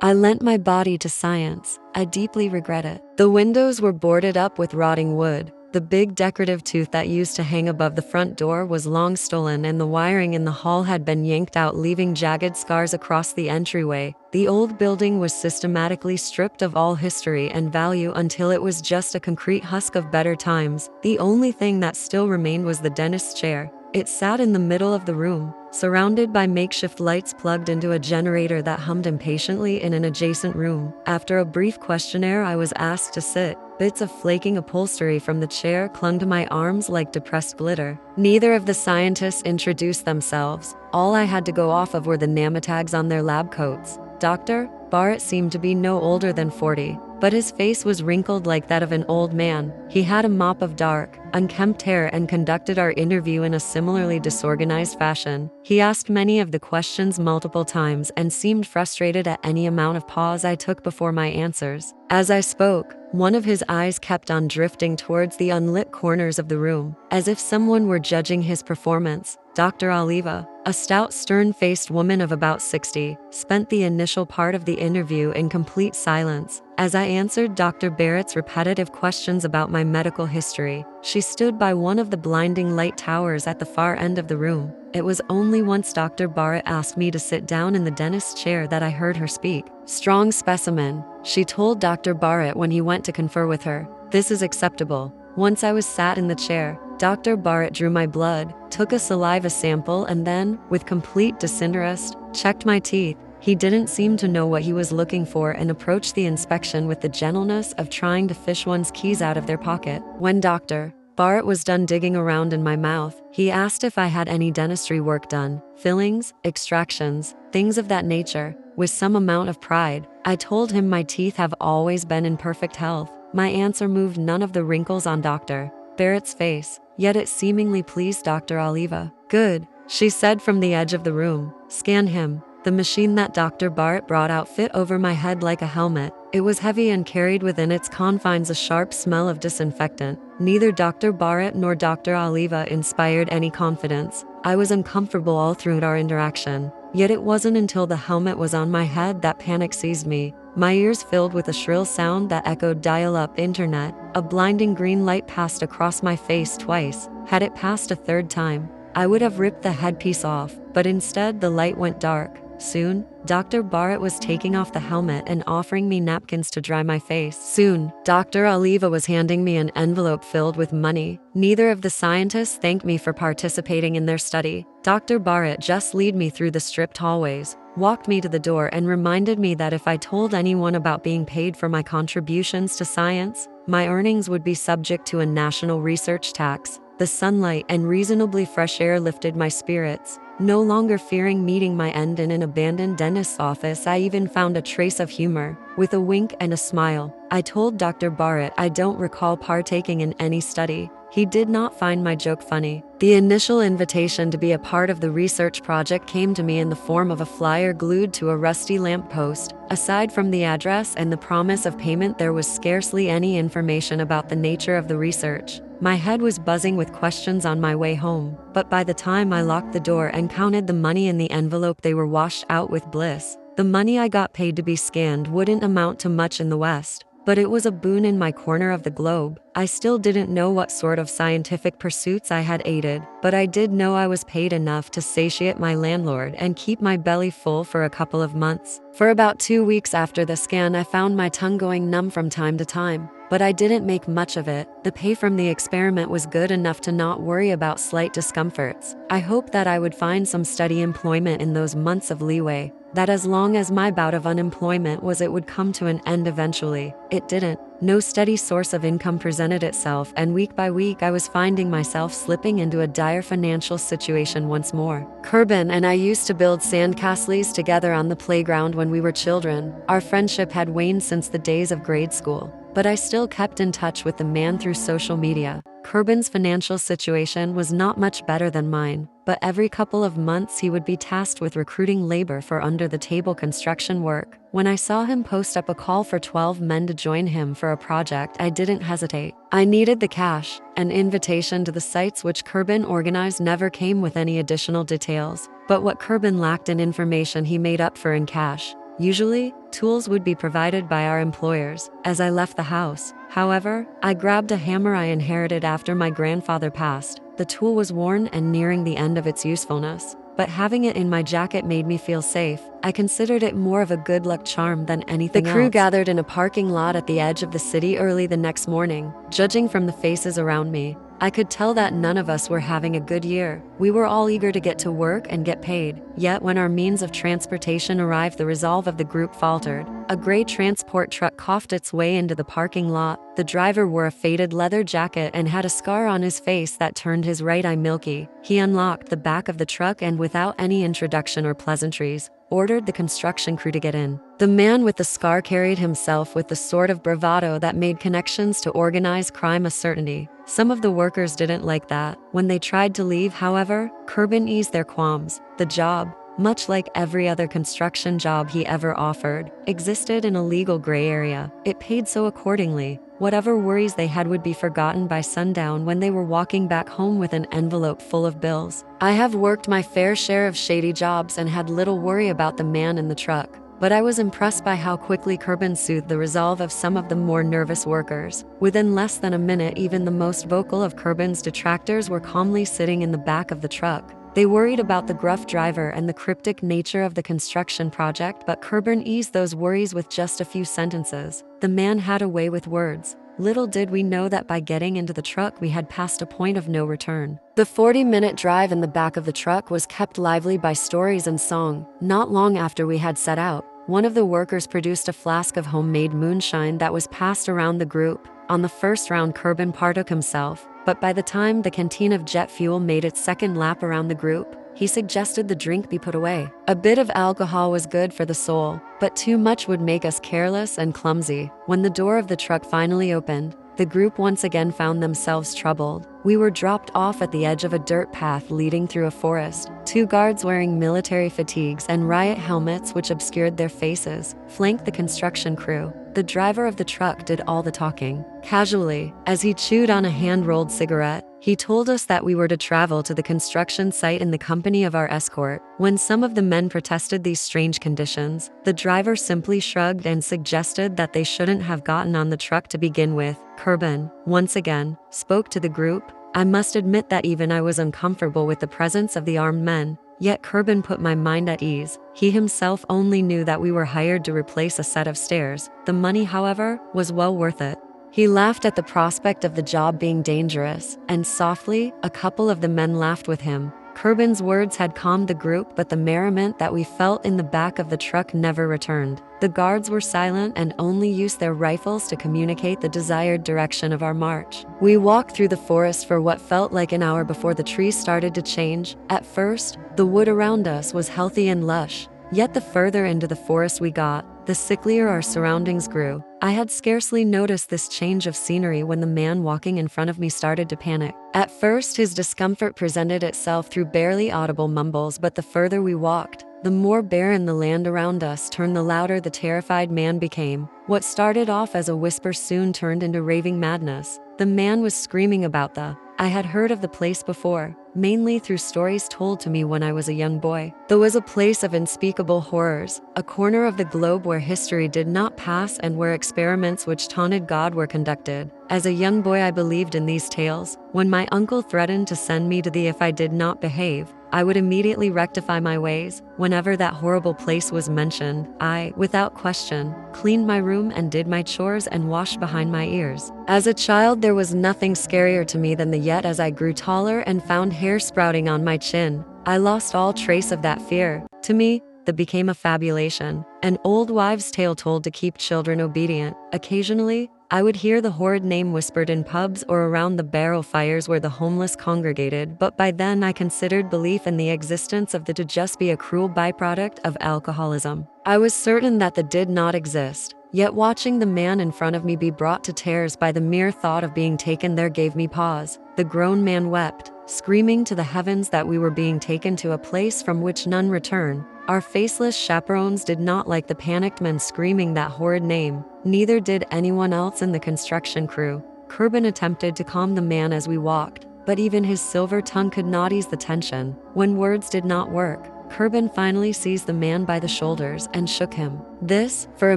I lent my body to science. I deeply regret it. The windows were boarded up with rotting wood. The big decorative tooth that used to hang above the front door was long stolen, and the wiring in the hall had been yanked out, leaving jagged scars across the entryway. The old building was systematically stripped of all history and value until it was just a concrete husk of better times. The only thing that still remained was the dentist's chair. It sat in the middle of the room, surrounded by makeshift lights plugged into a generator that hummed impatiently in an adjacent room. After a brief questionnaire, I was asked to sit. Bits of flaking upholstery from the chair clung to my arms like depressed glitter. Neither of the scientists introduced themselves. All I had to go off of were the nametags on their lab coats. Dr. Barrett seemed to be no older than 40, but his face was wrinkled like that of an old man. He had a mop of dark, unkempt hair and conducted our interview in a similarly disorganized fashion. He asked many of the questions multiple times and seemed frustrated at any amount of pause I took before my answers. As I spoke, one of his eyes kept on drifting towards the unlit corners of the room, as if someone were judging his performance. Dr. Oliva, a stout, stern-faced woman of about 60, spent the initial part of the interview in complete silence. As I answered Dr. Barrett's repetitive questions about my medical history, she stood by one of the blinding light towers at the far end of the room. It was only once Dr. Barrett asked me to sit down in the dentist's chair that I heard her speak. "Strong specimen," she told Dr. Barrett when he went to confer with her. "This is acceptable." Once I was sat in the chair, Dr. Barrett drew my blood, took a saliva sample, and then, with complete disinterest, checked my teeth. He didn't seem to know what he was looking for and approached the inspection with the gentleness of trying to fish one's keys out of their pocket. When Dr. Barrett was done digging around in my mouth, he asked if I had any dentistry work done, fillings, extractions, things of that nature. With some amount of pride, I told him my teeth have always been in perfect health. My answer moved none of the wrinkles on Dr. Barrett's face, yet it seemingly pleased Dr. Oliva. "Good," she said from the edge of the room. "Scan him." The machine that Dr. Barrett brought out fit over my head like a helmet. It was heavy and carried within its confines a sharp smell of disinfectant. Neither Dr. Barrett nor Dr. Oliva inspired any confidence. I was uncomfortable all through our interaction. Yet it wasn't until the helmet was on my head that panic seized me. My ears filled with a shrill sound that echoed dial-up internet. A blinding green light passed across my face twice. Had it passed a third time, I would have ripped the headpiece off, but instead the light went dark. Soon, Dr. Barrett was taking off the helmet and offering me napkins to dry my face. Soon, Dr. Oliva was handing me an envelope filled with money. Neither of the scientists thanked me for participating in their study. Dr. Barrett just led me through the stripped hallways, walked me to the door, and reminded me that if I told anyone about being paid for my contributions to science, my earnings would be subject to a national research tax. The sunlight and reasonably fresh air lifted my spirits. No longer fearing meeting my end in an abandoned dentist's office, I even found a trace of humor. With a wink and a smile, I told Dr. Barrett I don't recall partaking in any study. He did not find my joke funny. The initial invitation to be a part of the research project came to me in the form of a flyer glued to a rusty lamppost. Aside from the address and the promise of payment, there was scarcely any information about the nature of the research. My head was buzzing with questions on my way home, but by the time I locked the door and counted the money in the envelope, they were washed out with bliss. The money I got paid to be scanned wouldn't amount to much in the West, but it was a boon in my corner of the globe. I still didn't know what sort of scientific pursuits I had aided, but I did know I was paid enough to satiate my landlord and keep my belly full for a couple of months. For about 2 weeks after the scan, I found my tongue going numb from time to time, but I didn't make much of it. The pay from the experiment was good enough to not worry about slight discomforts. I hoped that I would find some steady employment in those months of leeway, that as long as my bout of unemployment was, it would come to an end eventually. It didn't. No steady source of income presented itself, and week by week I was finding myself slipping into a dire financial situation once more. Kerbin and I used to build sandcastles together on the playground when we were children. Our friendship had waned since the days of grade school, but I still kept in touch with the man through social media. Kerbin's financial situation was not much better than mine, but every couple of months he would be tasked with recruiting labor for under-the-table construction work. When I saw him post up a call for 12 men to join him for a project, I didn't hesitate. I needed the cash. An invitation to the sites which Kerbin organized never came with any additional details, but what Kerbin lacked in information he made up for in cash. Usually, tools would be provided by our employers. As I left the house, however, I grabbed a hammer I inherited after my grandfather passed. The tool was worn and nearing the end of its usefulness, but having it in my jacket made me feel safe. I considered it more of a good luck charm than anything else. The crew gathered in a parking lot at the edge of the city early the next morning. Judging from the faces around me, I could tell that none of us were having a good year. We were all eager to get to work and get paid. Yet when our means of transportation arrived, the resolve of the group faltered. A gray transport truck coughed its way into the parking lot. The driver wore a faded leather jacket and had a scar on his face that turned his right eye milky. He unlocked the back of the truck and, without any introduction or pleasantries, ordered the construction crew to get in. The man with the scar carried himself with the sort of bravado that made connections to organized crime a certainty. Some of the workers didn't like that. When they tried to leave, however, Corbin eased their qualms. The job, much like every other construction job he ever offered, existed in a legal gray area. It paid, so accordingly, whatever worries they had would be forgotten by sundown when they were walking back home with an envelope full of bills. I have worked my fair share of shady jobs and had little worry about the man in the truck, but I was impressed by how quickly Corbin soothed the resolve of some of the more nervous workers. Within less than a minute, even the most vocal of Corbin's detractors were calmly sitting in the back of the truck. They worried about the gruff driver and the cryptic nature of the construction project, but Corbin eased those worries with just a few sentences. The man had a way with words. Little did we know that by getting into the truck, we had passed a point of no return. The 40-minute drive in the back of the truck was kept lively by stories and song. Not long after we had set out, one of the workers produced a flask of homemade moonshine that was passed around the group. On the first round, Corbin partook himself, but by the time the canteen of jet fuel made its second lap around the group, he suggested the drink be put away. A bit of alcohol was good for the soul, but too much would make us careless and clumsy. When the door of the truck finally opened, the group once again found themselves troubled. We were dropped off at the edge of a dirt path leading through a forest. Two guards wearing military fatigues and riot helmets which obscured their faces flanked the construction crew. The driver of the truck did all the talking. Casually, as he chewed on a hand-rolled cigarette, he told us that we were to travel to the construction site in the company of our escort. When some of the men protested these strange conditions, the driver simply shrugged and suggested that they shouldn't have gotten on the truck to begin with. Corbin, once again, spoke to the group. I must admit that even I was uncomfortable with the presence of the armed men. Yet Corbin put my mind at ease. He himself only knew that we were hired to replace a set of stairs. The money, however, was well worth it. He laughed at the prospect of the job being dangerous, and softly, a couple of the men laughed with him. Corbin's words had calmed the group, but the merriment that we felt in the back of the truck never returned. The guards were silent and only used their rifles to communicate the desired direction of our march. We walked through the forest for what felt like an hour before the trees started to change. At first, the wood around us was healthy and lush, yet the further into the forest we got, the sicklier our surroundings grew. I had scarcely noticed this change of scenery when the man walking in front of me started to panic. At first, his discomfort presented itself through barely audible mumbles, but the further we walked, the more barren the land around us turned, the louder the terrified man became. What started off as a whisper soon turned into raving madness. The man was screaming about I had heard of the place before, mainly through stories told to me when I was a young boy. There was a place of unspeakable horrors, a corner of the globe where history did not pass and where experiments which taunted God were conducted. As a young boy, I believed in these tales. When my uncle threatened to send me to the if I did not behave, I would immediately rectify my ways. Whenever that horrible place was mentioned, I, without question, cleaned my room and did my chores and washed behind my ears. As a child, there was nothing scarier to me than yet as I grew taller and found hair sprouting on my chin, I lost all trace of that fear. To me, that became a fabulation, an old wives' tale told to keep children obedient. Occasionally, I would hear the horrid name whispered in pubs or around the barrel fires where the homeless congregated, but by then I considered belief in the existence of the to just be a cruel byproduct of alcoholism. I was certain that the did not exist. Yet watching the man in front of me be brought to tears by the mere thought of being taken there gave me pause. The grown man wept, screaming to the heavens that we were being taken to a place from which none return. Our faceless chaperones did not like the panicked men screaming that horrid name. Neither did anyone else in the construction crew. Corbin attempted to calm the man as we walked, but even his silver tongue could not ease the tension. When words did not work, Kurban finally seized the man by the shoulders and shook him. This, for a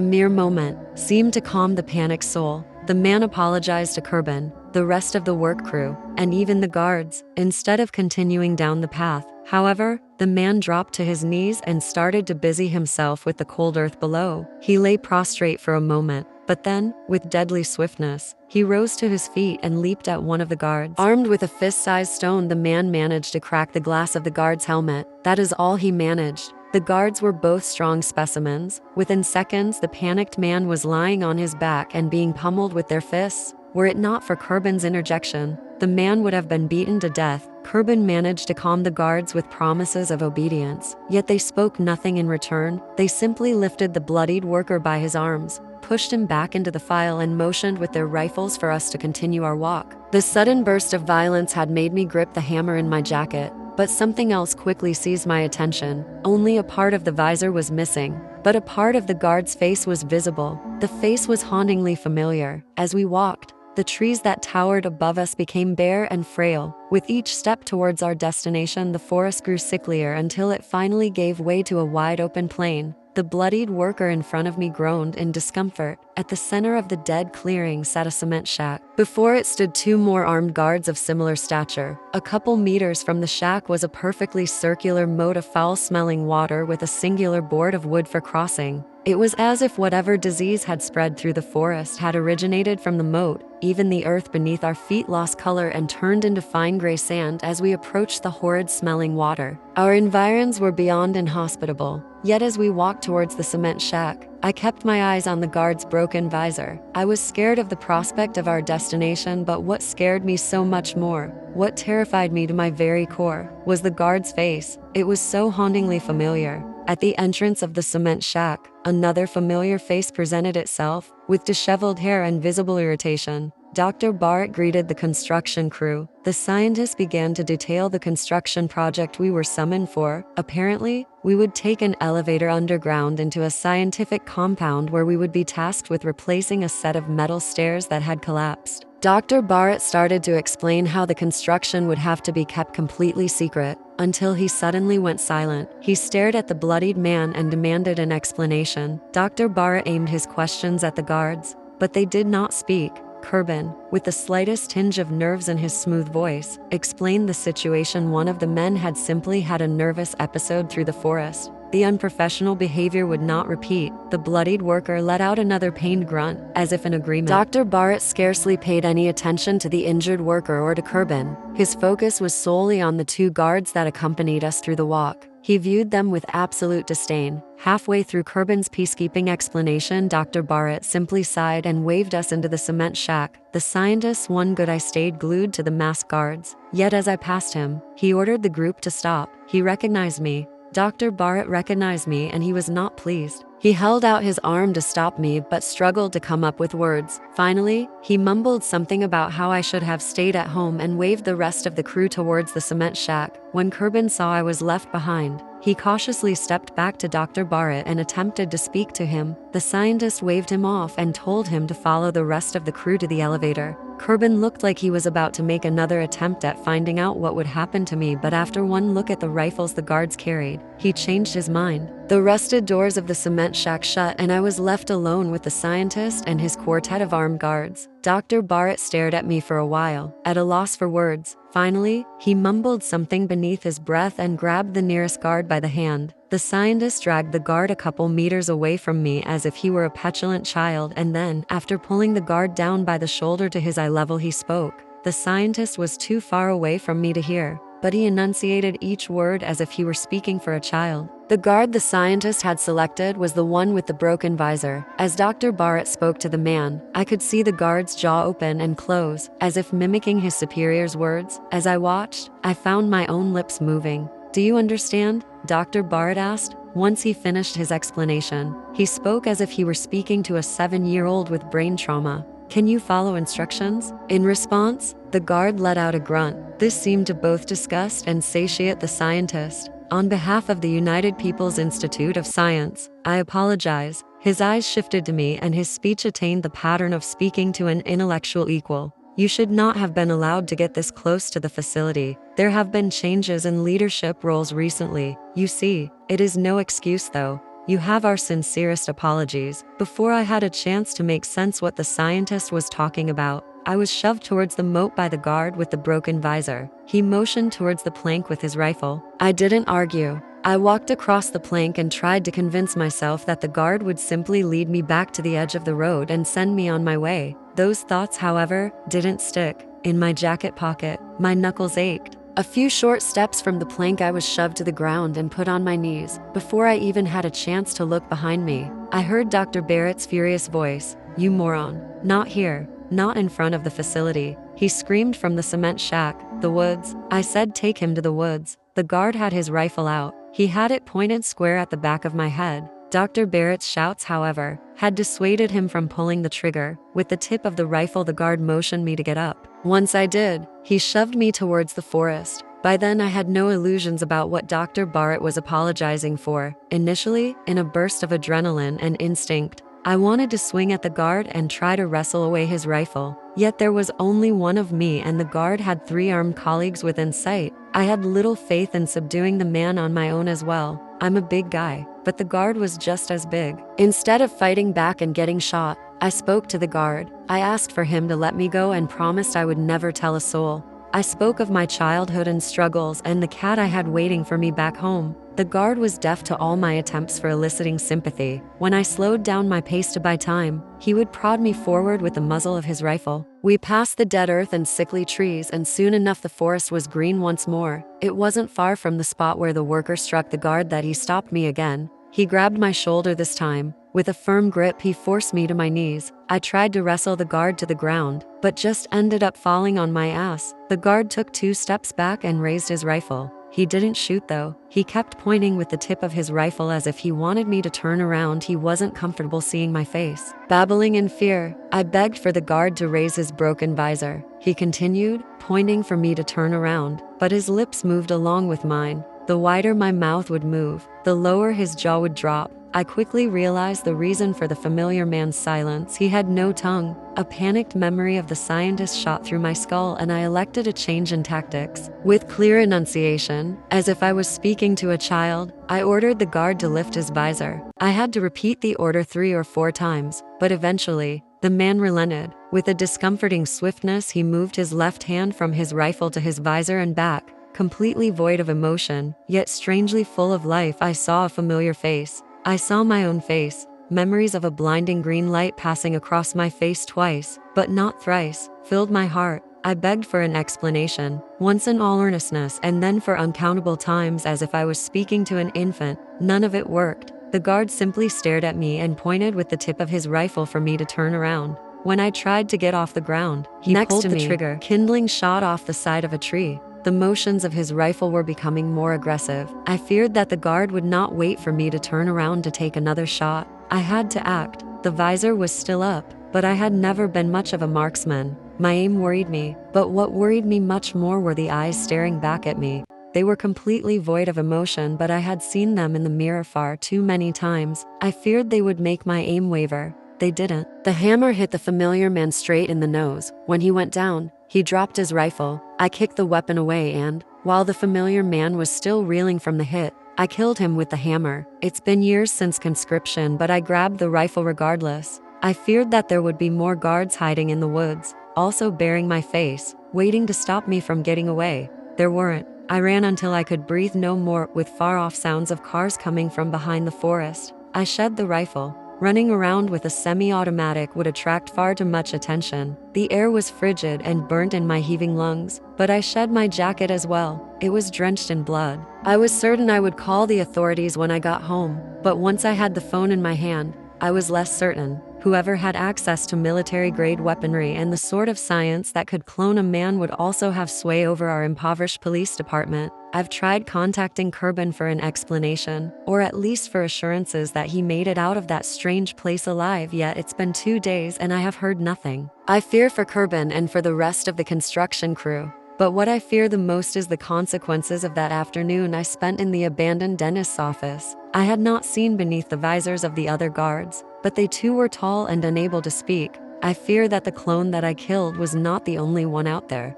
mere moment, seemed to calm the panicked soul. The man apologized to Kurban, the rest of the work crew, and even the guards, instead of continuing down the path. However, the man dropped to his knees and started to busy himself with the cold earth below. He lay prostrate for a moment, but then, with deadly swiftness, he rose to his feet and leaped at one of the guards. Armed with a fist-sized stone, the man managed to crack the glass of the guard's helmet. That is all he managed. The guards were both strong specimens. Within seconds, the panicked man was lying on his back and being pummeled with their fists. Were it not for Kurban's interjection, the man would have been beaten to death. Kurban managed to calm the guards with promises of obedience, yet they spoke nothing in return. They simply lifted the bloodied worker by his arms, pushed him back into the file and motioned with their rifles for us to continue our walk. The sudden burst of violence had made me grip the hammer in my jacket, but something else quickly seized my attention. Only a part of the visor was missing, but a part of the guard's face was visible. The face was hauntingly familiar. As we walked, the trees that towered above us became bare and frail. With each step towards our destination, the forest grew sicklier until it finally gave way to a wide open plain. The bloodied worker in front of me groaned in discomfort. At the center of the dead clearing sat a cement shack. Before it stood two more armed guards of similar stature. A couple meters from the shack was a perfectly circular moat of foul-smelling water with a singular board of wood for crossing. It was as if whatever disease had spread through the forest had originated from the moat. Even the earth beneath our feet lost color and turned into fine gray sand as we approached the horrid-smelling water. Our environs were beyond inhospitable. Yet as we walked towards the cement shack, I kept my eyes on the guard's broken visor. I was scared of the prospect of our destination, but what scared me so much more, what terrified me to my very core, was the guard's face. It was so hauntingly familiar. At the entrance of the cement shack, another familiar face presented itself, with disheveled hair and visible irritation. Dr. Barrett greeted the construction crew. The scientists began to detail the construction project we were summoned for. Apparently, we would take an elevator underground into a scientific compound where we would be tasked with replacing a set of metal stairs that had collapsed. Dr. Barrett started to explain how the construction would have to be kept completely secret, until he suddenly went silent. He stared at the bloodied man and demanded an explanation. Dr. Barrett aimed his questions at the guards, but they did not speak. Kurban, with the slightest tinge of nerves in his smooth voice, explained the situation. One of the men had simply had a nervous episode through the forest. The unprofessional behavior would not repeat. The bloodied worker let out another pained grunt, as if in agreement. Dr. Barrett scarcely paid any attention to the injured worker or to Kurban. His focus was solely on the two guards that accompanied us through the walk. He viewed them with absolute disdain. Halfway through Kurban's peacekeeping explanation, Dr. Barrett simply sighed and waved us into the cement shack. The scientist's one good eye stayed glued to the masked guards. Yet as I passed him, he ordered the group to stop. He recognized me. Dr. Barrett recognized me, and he was not pleased. He held out his arm to stop me but struggled to come up with words. Finally, he mumbled something about how I should have stayed at home and waved the rest of the crew towards the cement shack. When Kurban saw I was left behind, he cautiously stepped back to Dr. Barrett and attempted to speak to him. The scientist waved him off and told him to follow the rest of the crew to the elevator. Kurban looked like he was about to make another attempt at finding out what would happen to me, but after one look at the rifles the guards carried, he changed his mind. The rusted doors of the cement shack shut, and I was left alone with the scientist and his quartet of armed guards. Dr. Barrett stared at me for a while, at a loss for words. Finally, he mumbled something beneath his breath and grabbed the nearest guard by the hand. The scientist dragged the guard a couple meters away from me as if he were a petulant child, and then, after pulling the guard down by the shoulder to his eye level, he spoke. The scientist was too far away from me to hear, but he enunciated each word as if he were speaking for a child. The guard the scientist had selected was the one with the broken visor. As Dr. Barrett spoke to the man, I could see the guard's jaw open and close, as if mimicking his superior's words. As I watched, I found my own lips moving. "Do you understand?" Dr. Barrett asked. Once he finished his explanation, he spoke as if he were speaking to a 7-year-old with brain trauma. "Can you follow instructions?" In response, the guard let out a grunt. This seemed to both disgust and satiate the scientist. "On behalf of the United People's Institute of Science, I apologize." His eyes shifted to me and his speech attained the pattern of speaking to an intellectual equal. You should not have been allowed to get this close to the facility. There have been changes in leadership roles recently. You see, it is no excuse though. You have our sincerest apologies." Before I had a chance to make sense what the scientist was talking about, I was shoved towards the moat by the guard with the broken visor. He motioned towards the plank with his rifle. I didn't argue. I walked across the plank and tried to convince myself that the guard would simply lead me back to the edge of the road and send me on my way. Those thoughts, however, didn't stick. In my jacket pocket, my knuckles ached. A few short steps from the plank, I was shoved to the ground and put on my knees. Before I even had a chance to look behind me, I heard Dr. Barrett's furious voice. "You moron. Not here. Not in front of the facility." He screamed from the cement shack. "The woods." I said, "Take him to the woods." The guard had his rifle out. He had it pointed square at the back of my head. Dr. Barrett's shouts, however, had dissuaded him from pulling the trigger. With the tip of the rifle, the guard motioned me to get up. Once I did, he shoved me towards the forest. By then, I had no illusions about what Dr. Barrett was apologizing for. Initially, in a burst of adrenaline and instinct, I wanted to swing at the guard and try to wrestle away his rifle. Yet there was only one of me and the guard had 3 armed colleagues within sight. I had little faith in subduing the man on my own as well. I'm a big guy, but the guard was just as big. Instead of fighting back and getting shot, I spoke to the guard. I asked for him to let me go and promised I would never tell a soul. I spoke of my childhood and struggles and the cat I had waiting for me back home. The guard was deaf to all my attempts for eliciting sympathy. When I slowed down my pace to buy time, he would prod me forward with the muzzle of his rifle. We passed the dead earth and sickly trees, and soon enough the forest was green once more. It wasn't far from the spot where the worker struck the guard that he stopped me again. He grabbed my shoulder this time. With a firm grip, he forced me to my knees. I tried to wrestle the guard to the ground, but just ended up falling on my ass. The guard took 2 steps back and raised his rifle. He didn't shoot though. He kept pointing with the tip of his rifle as if he wanted me to turn around. He wasn't comfortable seeing my face. Babbling in fear, I begged for the guard to raise his broken visor. He continued, pointing for me to turn around, but his lips moved along with mine. The wider my mouth would move, the lower his jaw would drop. I quickly realized the reason for the familiar man's silence. He had no tongue. A panicked memory of the scientist shot through my skull, and I elected a change in tactics. With clear enunciation, as if I was speaking to a child, I ordered the guard to lift his visor. I had to repeat the order 3 or 4 times, but eventually, the man relented. With a discomforting swiftness, he moved his left hand from his rifle to his visor and back. Completely void of emotion, yet strangely full of life, I saw a familiar face. I saw my own face. Memories of a blinding green light passing across my face twice, but not thrice, filled my heart. I begged for an explanation, once in all earnestness and then for uncountable times as if I was speaking to an infant. None of it worked. The guard simply stared at me and pointed with the tip of his rifle for me to turn around. When I tried to get off the ground, he pulled the trigger, kindling shot off the side of a tree. The motions of his rifle were becoming more aggressive. I feared that the guard would not wait for me to turn around to take another shot. I had to act. The visor was still up, but I had never been much of a marksman. My aim worried me, but what worried me much more were the eyes staring back at me. They were completely void of emotion, but I had seen them in the mirror far too many times. I feared they would make my aim waver. They didn't. The hammer hit the familiar man straight in the nose. When he went down, he dropped his rifle. I kicked the weapon away and, while the familiar man was still reeling from the hit, I killed him with the hammer. It's been years since conscription, but I grabbed the rifle regardless. I feared that there would be more guards hiding in the woods, also bearing my face, waiting to stop me from getting away. There weren't. I ran until I could breathe no more, with far-off sounds of cars coming from behind the forest. I shed the rifle. Running around with a semi-automatic would attract far too much attention. The air was frigid and burnt in my heaving lungs, but I shed my jacket as well. It was drenched in blood. I was certain I would call the authorities when I got home, but once I had the phone in my hand, I was less certain. Whoever had access to military-grade weaponry and the sort of science that could clone a man would also have sway over our impoverished police department. I've tried contacting Kerbin for an explanation, or at least for assurances that he made it out of that strange place alive, yet it's been 2 days and I have heard nothing. I fear for Kerbin and for the rest of the construction crew. But what I fear the most is the consequences of that afternoon I spent in the abandoned dentist's office. I had not seen beneath the visors of the other guards, but they too were tall and unable to speak. I fear that the clone that I killed was not the only one out there.